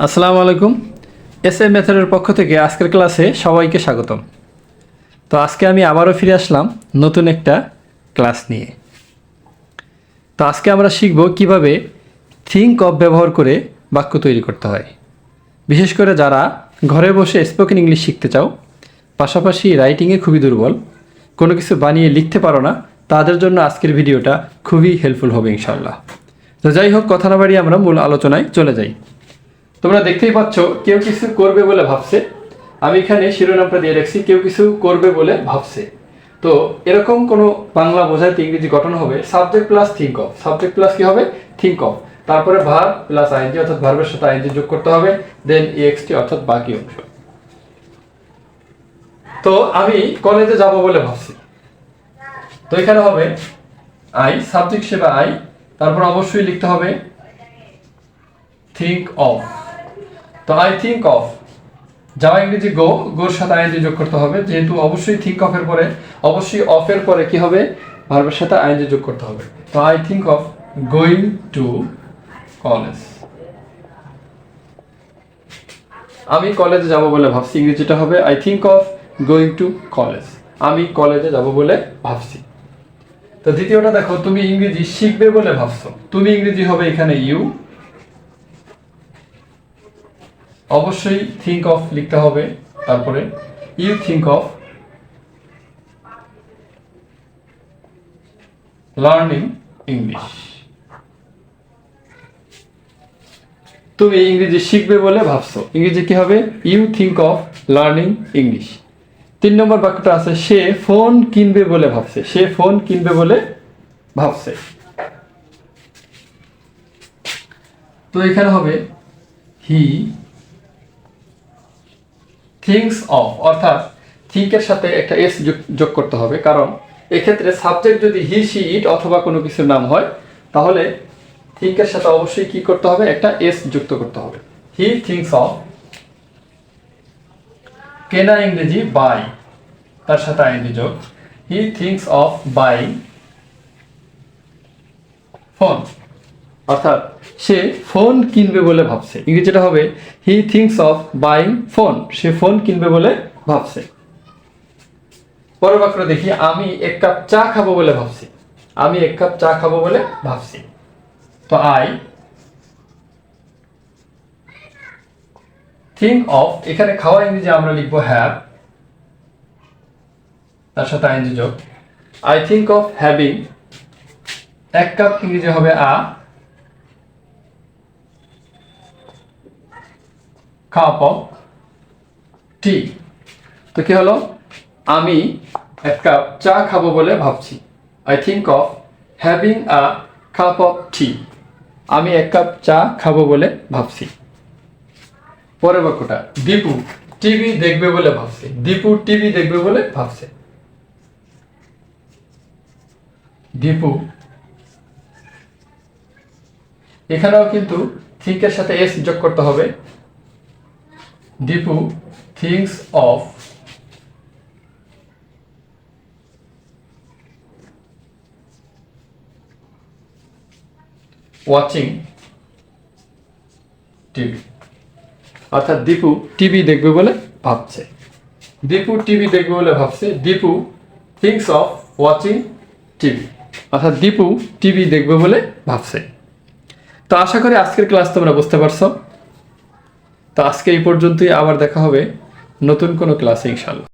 আসসালামু আলাইকুম। S A মেথডের পক্ষ থেকে আজকের ক্লাসে সবাইকে স্বাগতম। তো আজকে আমি আবারও ফিরে আসলাম নতুন একটা ক্লাস নিয়ে। তো আজকে আমরা শিখব কিভাবে থিঙ্ক অফ ব্যবহার করে বাক্য তৈরি করতে হয়। বিশেষ করে যারা ঘরে বসে স্পোকেন ইংলিশ শিখতে চাও, পাশাপাশি রাইটিংয়ে খুবই দুর্বল, কোনো কিছু বানিয়ে লিখতে পারো না, তাদের জন্য আজকের ভিডিওটা খুবই হেল্পফুল হবে ইনশাল্লাহ। তো যাই হোক, কথা না বাড়িয়ে আমরা মূল আলোচনায় চলে যাই। তোমরা দেখতেই পাচ্ছ কেউ কিছু করবে বলে ভাবছে। আমি এখানে শিরোনামটা দিয়ে রাখছি কেউ কিছু করবে বলে ভাবছে। তো এরকম কোনো বাংলা বোঝাইতে ইংরেজি গঠন হবে subject plus think of. Subject plus কি হবে? Think of. তারপরে ভার্ব প্লাস আইএনজি অর্থাৎ ভার্বের সাথে আইএনজি যোগ করতে হবে, দেন ইএক্সটি অর্থাৎ বাকি অংশ। তো আমি কলেজে যাব বলে ভাবছি। তো এখানে হবে আই, সাবজেক্ট হিসেবে আই, তারপর অবশ্যই লিখতে হবে থিঙ্ক অফ। তো আই থিঙ্ক অফ, যাওয়া ইংরেজি গো, গোর সাথে আইএনজি যোগ করতে হবে, যেহেতু অবশ্যই থিঙ্ক অফের পরে অবশ্যই অফের পরে কি হবে? ভার্বের সাথে আইএনজি যোগ করতে হবে। তো I think of going to college. আমি কলেজে যাব বলে ভাবছি, ইংরেজিটা হবে I think of going to college. আমি কলেজে যাব বলে ভাবছি। তো দ্বিতীয়টা দেখো, তুমি ইংরেজি শিখবে বলে ভাবছো। তুমি ইংরেজি হবে এখানে ইউ, অবশ্যই থিঙ্ক অফ লিখতে হবে, তারপরে you think of learning English. তুমি ইংরেজি শিখবে বলে ভাবছো, ইংরেজি কি হবে? You think of learning English. 3 নম্বর বাক্যটা আছে সে ফোন কিনবে বলে ভাবছে। সে ফোন কিনবে বলে ভাবছে। তো এখানে হবে হি থিংস অফ, অর্থাৎ থিঙ্কের সাথে একটা এস যোগ করতে হবে, কারণ এক্ষেত্রে সাবজেক্ট যদি হি সি ইট অথবা কোনো কিছুর নাম হয়, তাহলে থিঙ্কের সাথে অবশ্যই কি করতে হবে? একটা এস যুক্ত করতে হবে। হি থিংস অফ কেনা ইংরেজি বাই, তার সাথে আইএনজি যোগ। He thinks of buying phone, অর্থাৎ সে ফোন কিনবে বলে ভাবছে। ইংরেজিটা হবে he thinks of buying phone. Say phone কিনবে বলে ভাবছে। পরের বাক্য দেখি, আমি 1 কাপ চা খাবো বলে ভাবছি। আমি 1 কাপ চা খাবো বলে ভাবছি। তো আই থিঙ্ক অফ, এখানে খাওয়া ইংরেজি আমরা লিখবো হ্যাভ, তার সাথে আইএনজি যোগ। I think of having 1 cup ইংরেজি হবে আ কাপ অফ টি। তো কি হলো? আমি 1 কাপ চা খাবো বলে ভাবছি। I think of having a cup of tea. আমি 1 কাপ চা খাবো বলে ভাবছি। পরের বাক্যটা, দীপু টিভি দেখবে বলে ভাবছে। দীপু টিভি দেখবে বলে ভাবছে। দীপু, এখানেও কিন্তু থিঙ্কের সাথে এস যোগ করতে হবে। Dipu things of watching TV, অর্থাৎ দীপু টিভি দেখবে বলে ভাবছে। দীপু টিভি দেখবে বলে ভাবছে। Dipu things of watching TV, অর্থাৎ দীপু টিভি দেখবে বলে ভাবছে। তো আশা করি আজকের ক্লাস তোমরা বুঝতে পারছো। তো আজকে এই পর্যন্তই, আবার দেখা হবে নতুন কোনো ক্লাসে ইনশাআল্লাহ।